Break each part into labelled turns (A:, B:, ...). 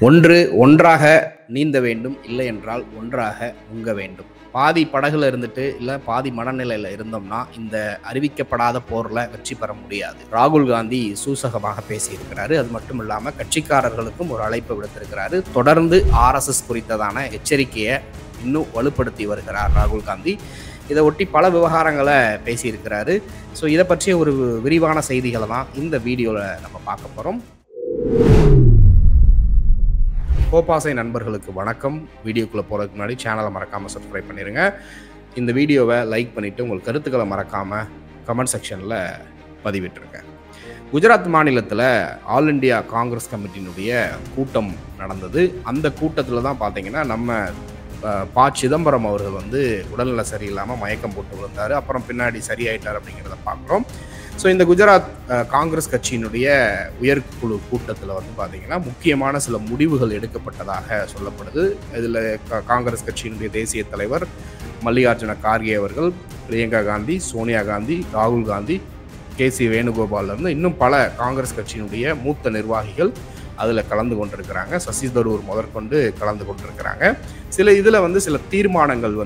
A: ஒன்று ஒன்றாக நீந்த வேண்டும், இல்லை என்றால் ஒன்றாக முங்க வேண்டும். பாதி படகுல இருந்துட்டு இல்லை பாதி மனநிலையில் இருந்தோம்னா இந்த அறிவிக்கப்படாத போரில் வெற்றி பெற முடியாது. ராகுல் காந்தி சூசகமாக பேசியிருக்கிறாரு. அது மட்டும் இல்லாமல் கட்சிக்காரர்களுக்கும் ஒரு அழைப்பு விடுத்திருக்கிறாரு. தொடர்ந்து RSS குறித்ததான எச்சரிக்கையை இன்னும் வலுப்படுத்தி வருகிறார் ராகுல் காந்தி. இதை ஒட்டி பல விவகாரங்களை பேசியிருக்கிறாரு. ஸோ இதை பற்றிய ஒரு விரிவான செய்திகளை தான் இந்த வீடியோவில் நம்ம பார்க்க போகிறோம். கோபாசை நண்பர்களுக்கு வணக்கம். வீடியோக்குள்ளே போகிறதுக்கு முன்னாடி சேனலை மறக்காமல் சப்ஸ்கிரைப் பண்ணிடுங்க. இந்த வீடியோவை லைக் பண்ணிவிட்டு உங்கள் கருத்துக்களை மறக்காமல் கமெண்ட் செக்ஷனில் பதிவிட்டுருங்க. குஜராத் மாநிலத்தில் ஆல் இண்டியா காங்கிரஸ் கமிட்டியினுடைய கூட்டம் நடந்தது. அந்த கூட்டத்தில் தான் பார்த்தீங்கன்னா நம்ம சிதம்பரம் அவர்கள் உடல்நல சரியில்லாமல் மயக்கம் போட்டு விழுந்தார். அப்புறம் பின்னாடி சரியாயிட்டார் அப்படிங்கிறத பார்க்குறோம். ஸோ இந்த குஜராத் காங்கிரஸ் கட்சியினுடைய உயர்குழு கூட்டத்தில் பார்த்தீங்கன்னா முக்கியமான சில முடிவுகள் எடுக்கப்பட்டதாக சொல்லப்படுது. இதில் காங்கிரஸ் கட்சியினுடைய தேசிய தலைவர் மல்லிகார்ஜுன கார்கே அவர்கள், பிரியங்கா காந்தி, சோனியா காந்தி, ராகுல் காந்தி, KC வேணுகோபாலிருந்து இன்னும் பல காங்கிரஸ் கட்சியினுடைய மூத்த நிர்வாகிகள் அதில் கலந்து கொண்டிருக்கிறாங்க. சசி தரூர் முதற்கொண்டு கலந்து கொண்டிருக்கிறாங்க. இதில் சில தீர்மானங்கள்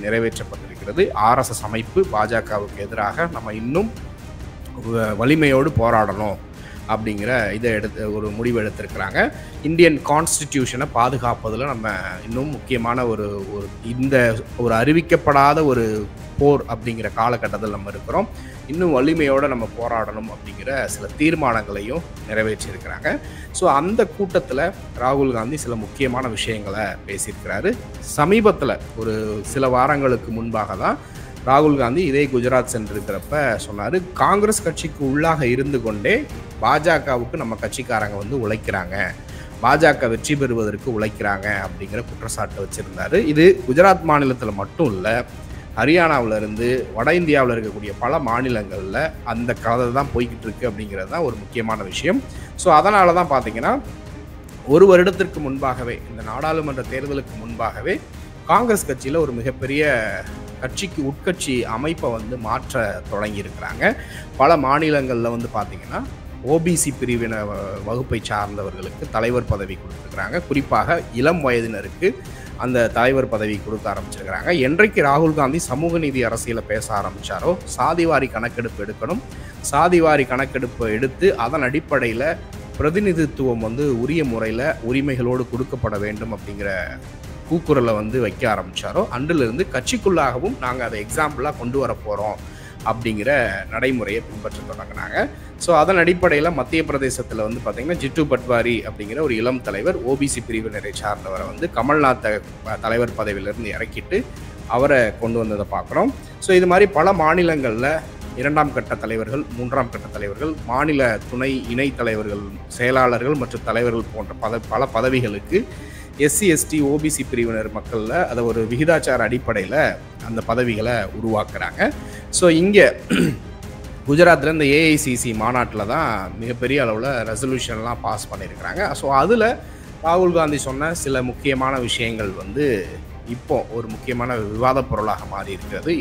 A: நிறைவேற்றப்பட்டிருக்கிறது. RSS அமைப்பு பாஜகவுக்கு எதிராக நம்ம இன்னும் வலிமையோடு போராடணும் அப்படிங்கிற இதை ஒரு முடிவு எடுத்திருக்கிறாங்க. இந்தியன் கான்ஸ்டிடியூஷனை பாதுகாப்பதில் நம்ம இன்னும் முக்கியமான இந்த அறிவிக்கப்படாத ஒரு போர் அப்படிங்கிற காலகட்டத்தில் நம்ம இருக்கிறோம். இன்னும் வலிமையோடு நம்ம போராடணும் அப்படிங்கிற சில தீர்மானங்களையும் நிறைவேற்றியிருக்கிறாங்க. ஸோ அந்த கூட்டத்தில் ராகுல் காந்தி சில முக்கியமான விஷயங்களை பேசியிருக்கிறாரு. சமீபத்தில் ஒரு சில வாரங்களுக்கு முன்பாக தான் ராகுல் காந்தி இதே குஜராத் சென்றிருக்கிறப்ப சொன்னார், காங்கிரஸ் கட்சிக்கு உள்ளாக இருந்து கொண்டே பாஜகவுக்கு நம்ம கட்சிக்காரங்க உழைக்கிறாங்க, பாஜக வெற்றி பெறுவதற்கு உழைக்கிறாங்க அப்படிங்கிற குற்றச்சாட்டு வச்சுருந்தார். இது குஜராத் மாநிலத்தில் மட்டும் இல்லை, ஹரியானாவிலிருந்து வட இந்தியாவில் இருக்கக்கூடிய பல மாநிலங்களில் அந்த கதை தான் போய்கிட்டு இருக்கு அப்படிங்கிறது தான் ஒரு முக்கியமான விஷயம். ஸோ அதனால தான் பார்த்தீங்கன்னா ஒரு வருடத்திற்கு முன்பாகவே, இந்த நாடாளுமன்ற தேர்தலுக்கு முன்பாகவே காங்கிரஸ் கட்சியில் ஒரு மிகப்பெரிய கட்சிக்கு உட்கட்சி அமைப்பை மாற்ற தொடங்கியிருக்கிறாங்க. பல மாநிலங்களில் பார்த்தீங்கன்னா OBC பிரிவின வகுப்பை சார்ந்தவர்களுக்கு தலைவர் பதவி கொடுத்துருக்குறாங்க. குறிப்பாக இளம் வயதினருக்கு அந்த தலைவர் பதவி கொடுக்க ஆரம்பிச்சிருக்கிறாங்க. என்றைக்கு ராகுல் காந்தி சமூக நீதி அரசியலை பேச ஆரம்பித்தாரோ, சாதிவாரி கணக்கெடுப்பு எடுக்கணும், சாதிவாரி கணக்கெடுப்பை எடுத்து அதன் அடிப்படையில் பிரதிநிதித்துவம் உரிய முறையில் உரிமைகளோடு கொடுக்கப்பட வேண்டும் அப்படிங்கிற கூக்குரலை வைக்க ஆரம்பித்தாரோ, அன்றிலிருந்து கட்சிக்குள்ளாகவும் நாங்கள் அதை எக்ஸாம்பிளாக கொண்டு வர போகிறோம் அப்படிங்கிற நடைமுறையை பின்பற்ற தொடங்கினாங்க. ஸோ அதன் அடிப்படையில் மத்திய பிரதேசத்தில் பார்த்திங்கன்னா ஜிட்டு பட்வாரி அப்படிங்கிற ஒரு இளம் தலைவர் OBC பிரிவினரை சார்ந்தவரை கமல்நாத் தலைவர் பதவியிலிருந்து இறக்கிட்டு அவரை கொண்டு வந்ததை பார்க்குறோம். ஸோ இது மாதிரி பல மாநிலங்களில் 2ஆம் கட்ட தலைவர்கள், 3ஆம் கட்ட தலைவர்கள், மாநில துணை இணை தலைவர்கள், செயலாளர்கள் மற்றும் தலைவர்கள் போன்ற பல பதவிகளுக்கு SC ST OBC பிரிவினர் மக்களில் அதை ஒரு விகிதாச்சார அடிப்படையில் அந்த பதவிகளை உருவாக்குறாங்க. ஸோ இங்கே குஜராத்தில் இந்த AICC மாநாட்டில் தான் மிகப்பெரிய அளவில் ரெசல்யூஷன்லாம் பாஸ் பண்ணியிருக்கிறாங்க. ஸோ அதில் ராகுல் காந்தி சொன்ன சில முக்கியமான விஷயங்கள் இப்போ ஒரு முக்கியமான விவாத பொருளாக மாறி இருக்கிறது.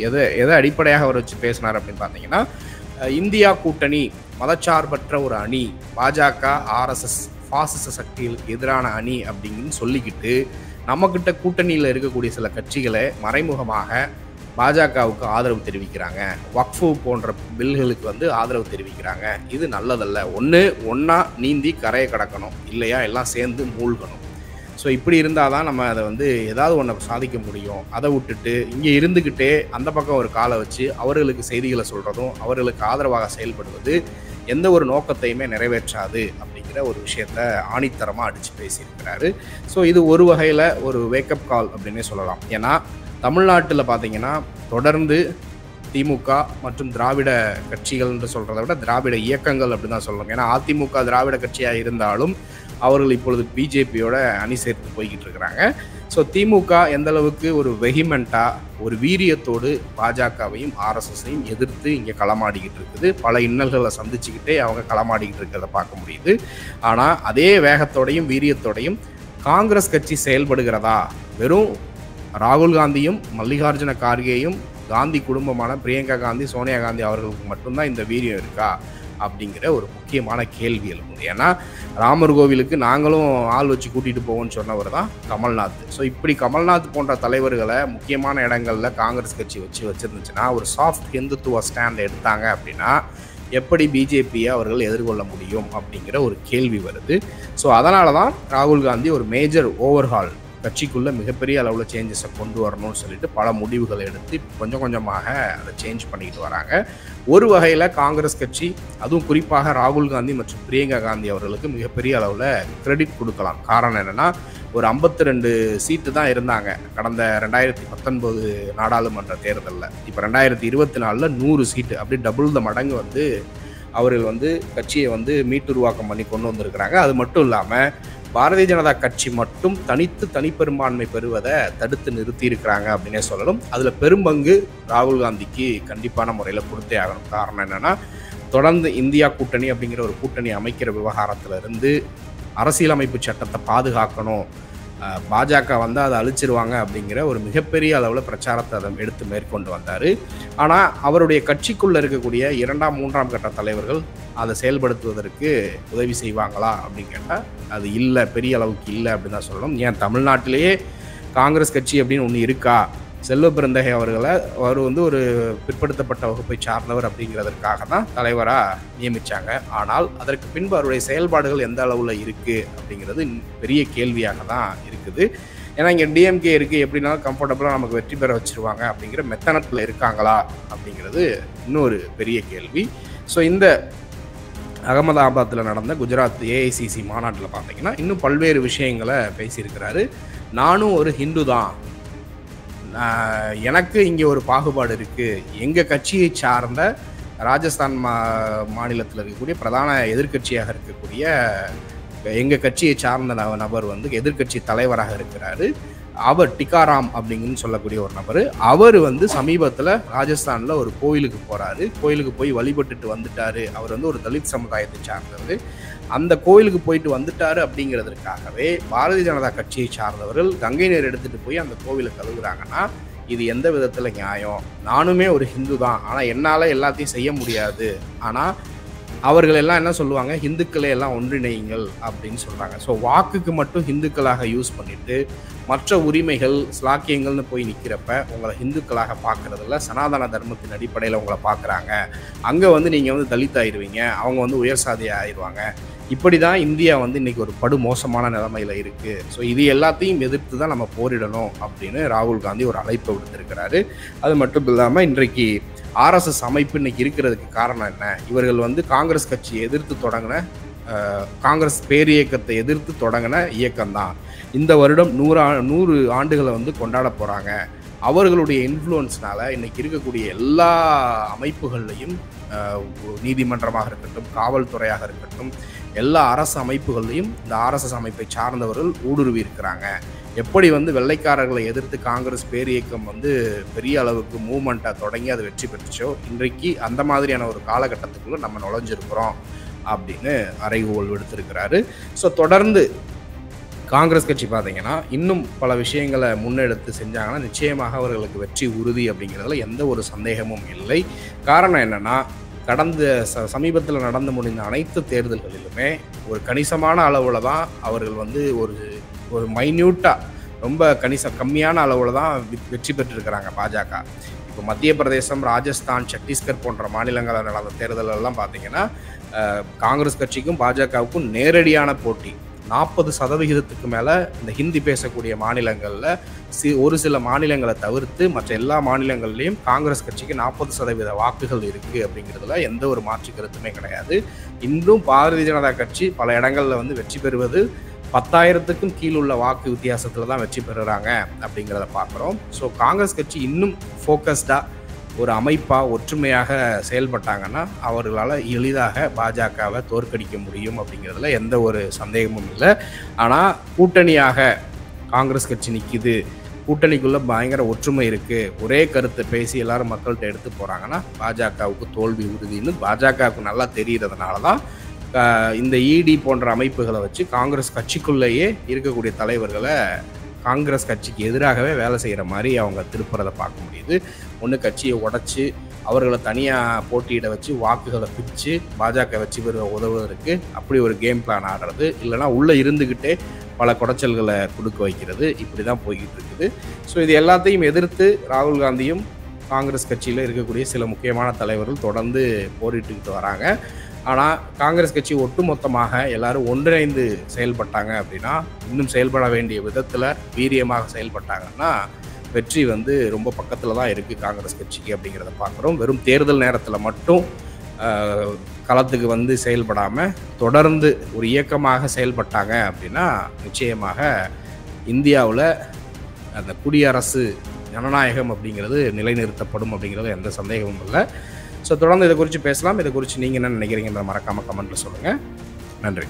A: எதை அடிப்படையாக அவர் வச்சு பேசினார் அப்படின்னு பார்த்தீங்கன்னா, இந்தியா கூட்டணி மதச்சார்பற்ற ஒரு அணி, பாஜக RSS பாசிச சக்திகளுக்கு எதிரான அணி அப்படின்னு சொல்லிக்கிட்டு நம்மக்கிட்ட கூட்டணியில் இருக்கக்கூடிய சில கட்சிகளை மறைமுகமாக பாஜகவுக்கு ஆதரவு தெரிவிக்கிறாங்க, வக்ஃபு போன்ற பில்களுக்கு ஆதரவு தெரிவிக்கிறாங்க. இது நல்லதல்ல. ஒன்றா நீந்தி கரையை கடக்கணும், இல்லையா எல்லாம் சேர்ந்து மூழ்கணும். ஸோ இப்படி இருந்தால் தான் நம்ம அதை ஏதாவது ஒன்று சாதிக்க முடியும். அதை விட்டுட்டு இங்கே இருந்துக்கிட்டே அந்த பக்கம் ஒரு காலை வச்சு அவர்களுக்கு செய்திகளை சொல்கிறதும் அவர்களுக்கு ஆதரவாக செயல்படுவது எந்த ஒரு நோக்கத்தையுமே நிறைவேற்றாது அப்படிங்கிற ஒரு விஷயத்தை ஆணித்தரமாக அடித்து பேசியிருக்கிறாரு. ஸோ இது ஒரு வகையில் ஒரு வேக்கப் கால் அப்படின்னே சொல்லலாம். ஏன்னா தமிழ்நாட்டில் பார்த்திங்கன்னா தொடர்ந்து திமுக மற்றும் திராவிட கட்சிகள் என்று சொல்கிறத விட திராவிட இயக்கங்கள் அப்படி தான் சொல்லணும். ஏன்னா அதிமுக திராவிட கட்சியாக இருந்தாலும் அவர்கள் இப்பொழுது பிஜேபியோட அணி சேர்த்து போய்கிட்டு இருக்கிறாங்க. ஸோ திமுக எந்தளவுக்கு ஒரு வெஹிமெண்ட்டாக ஒரு வீரியத்தோடு பாஜகவையும் RSSையும் எதிர்த்து இங்கே களமாடிக்கிட்டு இருக்குது. பல இன்னல்களை சந்திச்சுக்கிட்டே அவங்க களமாடிக்கிட்டு இருக்கிறத பார்க்க முடியுது. ஆனால் அதே வேகத்தோடையும் வீரியத்தோடையும் காங்கிரஸ் கட்சி செயல்படுகிறதா? வெறும் ராகுல் காந்தியும் மல்லிகார்ஜுன கார்கேயும் காந்தி குடும்பமான பிரியங்கா காந்தி, சோனியா காந்தி அவர்களுக்கு மட்டும்தான் இந்த வீரியம் இருக்கா? அப்படிங்கிற ஒரு முக்கியமான கேள்வி எழுப்புது. ஏன்னா ராமர் கோவிலுக்கு நாங்களும் ஆள் வச்சு கூட்டிகிட்டு போவோம்னு சொன்னவர் தான் கமல்நாத். ஸோ இப்படி கமல்நாத் போன்ற தலைவர்களை முக்கியமான இடங்களில் காங்கிரஸ் கட்சி வச்சுருந்துச்சுன்னா, ஒரு சாஃப்ட் ஹிந்துத்துவ ஸ்டாண்ட் எடுத்தாங்க அப்படின்னா எப்படி பிஜேபியை அவர்கள் எதிர்கொள்ள முடியும் அப்படிங்கிற ஒரு கேள்வி வருது. ஸோ அதனால தான் ராகுல் காந்தி ஒரு மேஜர் ஓவர்ஹால், கட்சிக்குள்ளே மிகப்பெரிய அளவில் சேஞ்சஸை கொண்டு வரணும்னு சொல்லிட்டு பல முடிவுகளை எடுத்து கொஞ்சம் கொஞ்சமாக அதை சேஞ்ச் பண்ணிக்கிட்டு வராங்க. ஒரு வகையில் காங்கிரஸ் கட்சி, அதுவும் குறிப்பாக ராகுல் காந்தி மற்றும் பிரியங்கா காந்தி அவர்களுக்கு மிகப்பெரிய அளவில் கிரெடிட் கொடுக்கலாம். காரணம் என்னென்னா, ஒரு 52 சீட்டு தான் இருந்தாங்க கடந்த 2019 நாடாளுமன்ற தேர்தலில். இப்போ 2024 100 சீட்டு, அப்படி டபுள் த மடங்கு வந்து அவர்கள் கட்சியை மீட்டுருவாக்கம் பண்ணி கொண்டு வந்திருக்கிறாங்க. அது மட்டும் இல்லாமல் பாரதிய ஜனதா கட்சி மட்டும் தனிப்பெரும்பான்மை பெறுவதை தடுத்து நிறுத்தி இருக்கிறாங்க அப்படின்னே சொல்லணும். அதில் பெரும்பங்கு ராகுல் காந்திக்கு கண்டிப்பான முறையில் கொடுத்தே ஆகணும். காரணம் என்னென்னா, தொடர்ந்து இந்தியா கூட்டணி அப்படிங்கிற ஒரு கூட்டணி அமைக்கிற விவகாரத்திலிருந்து அரசியலமைப்பு சட்டத்தை பாதுகாக்கணும், பாஜக அதை அழிச்சிருவாங்க அப்படிங்கிற ஒரு மிகப்பெரிய அளவில் பிரச்சாரத்தை அதை எடுத்து மேற்கொண்டு வந்தார். ஆனால் அவருடைய கட்சிக்குள்ளே இருக்கக்கூடிய 2ஆம் 3ஆம் கட்ட தலைவர்கள் அதை செயல்படுத்துவதற்கு உதவி செய்வாங்களா அப்படின்னு கேட்டால் அது இல்லை, பெரிய அளவுக்கு இல்லை அப்படின்னு தான் சொல்லணும். ஏன் தமிழ்நாட்டிலேயே காங்கிரஸ் கட்சி அப்படின்னு ஒன்று இருக்கா? செல்வ பெருந்தகை அவர் ஒரு பிற்படுத்தப்பட்ட வகுப்பை சார்ந்தவர் அப்படிங்கிறதுக்காக தான் தலைவராக நியமித்தாங்க. ஆனால் அதற்கு பின்பு அவருடைய செயல்பாடுகள் எந்த அளவில் இருக்குது அப்படிங்கிறது பெரிய கேள்வியாக தான் இருக்குது. ஏன்னா இங்கே டிஎம்கே இருக்குது, எப்படின்னாலும் கம்ஃபர்டபுளாக நமக்கு வெற்றி பெற வச்சுருவாங்க அப்படிங்கிற மெத்தனத்தில் இருக்காங்களா அப்படிங்கிறது இன்னொரு பெரிய கேள்வி. ஸோ இந்த அகமதாபாத்தில் நடந்த குஜராத் ஏஐசிசி மாநாட்டில் பார்த்தீங்கன்னா இன்னும் பல்வேறு விஷயங்களை பேசியிருக்கிறாரு. நானும் ஒரு ஹிந்து தான், எனக்கு இங்கே ஒரு பாகுபாடு இருக்குது, எங்கள் கட்சியை சார்ந்த ராஜஸ்தான் மாநிலத்தில் இருக்கக்கூடிய பிரதான எதிர்க்கட்சியாக இருக்கக்கூடிய எங்கள் கட்சியை சார்ந்த நபர் எதிர்க்கட்சி தலைவராக இருக்கிறாரு. அவர் டிகாராம் அப்படிங்கன்னு சொல்லக்கூடிய ஒரு நபர். அவர் சமீபத்தில் ராஜஸ்தானில் ஒரு கோயிலுக்கு போகிறாரு. கோயிலுக்கு போய் வழிபட்டுட்டு வந்துட்டார். அவர் ஒரு தலித் சமுதாயத்தை சார்ந்தவர். அந்த கோயிலுக்கு போயிட்டு வந்துட்டாரு அப்படிங்கிறதுக்காகவே பாரதிய ஜனதா கட்சியை சார்ந்தவர்கள் கங்கை நீர் எடுத்துகிட்டு போய் அந்த கோவிலை கழுவுறாங்கன்னா இது எந்த விதத்தில் நியாயம்? நானுமே ஒரு ஹிந்து தான், ஆனால் என்னால் எல்லாத்தையும் செய்ய முடியாது. ஆனால் அவர்கள் எல்லாம் என்ன சொல்லுவாங்க, ஹிந்துக்களை எல்லாம் ஒன்றிணையுங்கள் அப்படின்னு சொல்கிறாங்க. ஸோ வாக்குக்கு மட்டும் ஹிந்துக்களாக யூஸ் பண்ணிவிட்டு மற்ற உரிமைகள் ஸ்லாக்கியங்கள்னு போய் நிற்கிறப்ப உங்களை ஹிந்துக்களாக பார்க்குறதில்ல, சனாதன தர்மத்தின் அடிப்படையில் உங்களை பார்க்குறாங்க. அங்கே நீங்கள் தலித் ஆயிடுவீங்க, அவங்க உயர் சாதி ஆயிடுவாங்க. இப்படி தான் இந்தியா இன்றைக்கி ஒரு படு மோசமான நிலைமையில் இருக்குது. ஸோ இது எல்லாத்தையும் எதிர்த்து தான் நம்ம போரிடணும் அப்படின்னு ராகுல் காந்தி ஒரு அழைப்பை விடுத்திருக்கிறாரு. அது மட்டும் இல்லாமல் இன்றைக்கு ஆர்எஸ்எஸ் அமைப்பு இன்றைக்கி இருக்கிறதுக்கு காரணம் என்ன? இவர்கள் காங்கிரஸ் கட்சியை எதிர்த்து தொடங்கின, காங்கிரஸ் பேரியக்கத்தை எதிர்த்து தொடங்கின இயக்கம்தான். இந்த வருடம் 100 ஆண்டுகளை கொண்டாட போகிறாங்க. அவர்களுடைய இன்ஃப்ளூயன்ஸ்னால இன்றைக்கி இருக்கக்கூடிய எல்லா அமைப்புகள்லையும், நீதிமன்றமாக இருக்கட்டும், காவல்துறையாக இருக்கட்டும், எல்லா அரசு அமைப்புகள்லையும் இந்த ஆர்எஸ்எஸ் அமைப்பை சார்ந்தவர்கள் ஊடுருவி இருக்கிறாங்க. எப்படி வெள்ளைக்காரர்களை எதிர்த்து காங்கிரஸ் பேரியக்கம் பெரிய அளவுக்கு மூவ்மெண்ட்டாக தொடங்கி அது வெற்றி பெற்றுச்சோ, இன்றைக்கு அந்த மாதிரியான ஒரு காலகட்டத்துக்குள்ளே நம்ம நுழைஞ்சிருக்கிறோம் அப்படின்னு அறைகூவல் விடுத்திருக்கிறாரு. ஸோ தொடர்ந்து காங்கிரஸ் கட்சி பார்த்தீங்கன்னா இன்னும் பல விஷயங்களை முன்னெடுத்து செஞ்சாங்கன்னா நிச்சயமாக அவர்களுக்கு வெற்றி உறுதி அப்படிங்கிறதுல எந்த ஒரு சந்தேகமும் இல்லை. காரணம் என்னென்னா, கடந்த சமீபத்தில் நடந்து முடிந்த அனைத்து தேர்தல்களிலுமே ஒரு கணிசமான அளவில் தான் அவர்கள் ஒரு மைன்யூட்டாக ரொம்ப கம்மியான அளவில் தான் வெற்றி பெற்றிருக்கிறாங்க பாஜக. இப்போ மத்திய பிரதேசம், ராஜஸ்தான், சத்தீஸ்கர் போன்ற மாநிலங்களில் நடந்த தேர்தலெல்லாம் பார்த்தீங்கன்னா காங்கிரஸ் கட்சிக்கும் பாஜகவுக்கும் நேரடியான போட்டி. 40% மேலே இந்த ஹிந்தி பேசக்கூடிய மாநிலங்களில் ஒரு சில மாநிலங்களை தவிர்த்து மற்ற எல்லா மாநிலங்கள்லேயும் காங்கிரஸ் கட்சிக்கு 40% வாக்குகள் இருக்குது அப்படிங்கிறதுல எந்த ஒரு மாற்று கருத்துமே கிடையாது. இன்றும் பாரதிய ஜனதா கட்சி பல இடங்களில் வெற்றி பெறுவது 10,000க்கும் கீழுள்ள வாக்கு வித்தியாசத்தில் தான் வெற்றி பெறுகிறாங்க அப்படிங்கிறத பார்க்குறோம். ஸோ காங்கிரஸ் கட்சி இன்னும் ஃபோக்கஸ்டாக ஒரு அமைப்பாக ஒற்றுமையாக செயல்பட்டாங்கன்னா அவர்களால் எளிதாக பாஜகவை தோற்கடிக்க முடியும் அப்படிங்கிறதுல எந்த ஒரு சந்தேகமும் இல்லை. ஆனால் கூட்டணியாக காங்கிரஸ் கட்சி நிற்கிது, கூட்டணிக்குள்ளே பயங்கர ஒற்றுமை இருக்குது, ஒரே கருத்தை பேசி எல்லாரும் மக்கள்கிட்ட எடுத்து போகிறாங்கன்னா பாஜகவுக்கு தோல்வி உறுதின்னு பாஜகவுக்கு நல்லா தெரிகிறதுனால தான் இந்த இடி போன்ற அமைப்புகளை வச்சு காங்கிரஸ் கட்சிக்குள்ளேயே இருக்கக்கூடிய தலைவர்களை காங்கிரஸ் கட்சிக்கு எதிராகவே வேலை செய்கிற மாதிரி அவங்க திருப்புறதை பார்க்க முடியுது. ஒன்று கட்சியை உடச்சி அவர்களை தனியாக போட்டியிட வச்சு வாக்குகளை பிரித்து பாஜக வச்சு உதவுவதற்கு அப்படி ஒரு கேம் பிளான் ஆடுறது, இல்லைனா உள்ளே இருந்துக்கிட்டே பல குடைச்சல்களை கொடுக்க வைக்கிறது, இப்படி தான் போய்கிட்டு இருக்குது. ஸோ இது எல்லாத்தையும் எதிர்த்து ராகுல் காந்தியும் காங்கிரஸ் கட்சியில் இருக்கக்கூடிய சில முக்கியமான தலைவர்கள் தொடர்ந்து போரிட்டுக்கிட்டு வராங்க. ஆனால் காங்கிரஸ் கட்சி ஒட்டுமொத்தமாக எல்லாரும் ஒன்றிணைந்து செயல்பட்டாங்க அப்படின்னா, இன்னும் செயல்பட வேண்டிய விதத்தில் வீரியமாக செயல்பட்டாங்கன்னா வெற்றி ரொம்ப பக்கத்தில் தான் இருக்குது காங்கிரஸ் கட்சிக்கு அப்படிங்கிறத பார்க்குறோம். வெறும் தேர்தல் நேரத்தில் மட்டும் களத்துக்கு செயல்படாமல் தொடர்ந்து ஒரு இயக்கமாக செயல்பட்டாங்க அப்படின்னா நிச்சயமாக இந்தியாவில் அந்த குடியரசு ஜனநாயகம் அப்படிங்கிறது நிலைநிறுத்தப்படும் அப்படிங்கிறது எந்த சந்தேகமும் இல்லை. ஸோ தொடர்ந்து இதை குறித்து பேசலாம். இதை குறித்து நீங்கள் என்ன நினைக்கிறீங்கன்ற மறக்காமல் கமெண்ட்டில் சொல்லுங்கள். நன்றி.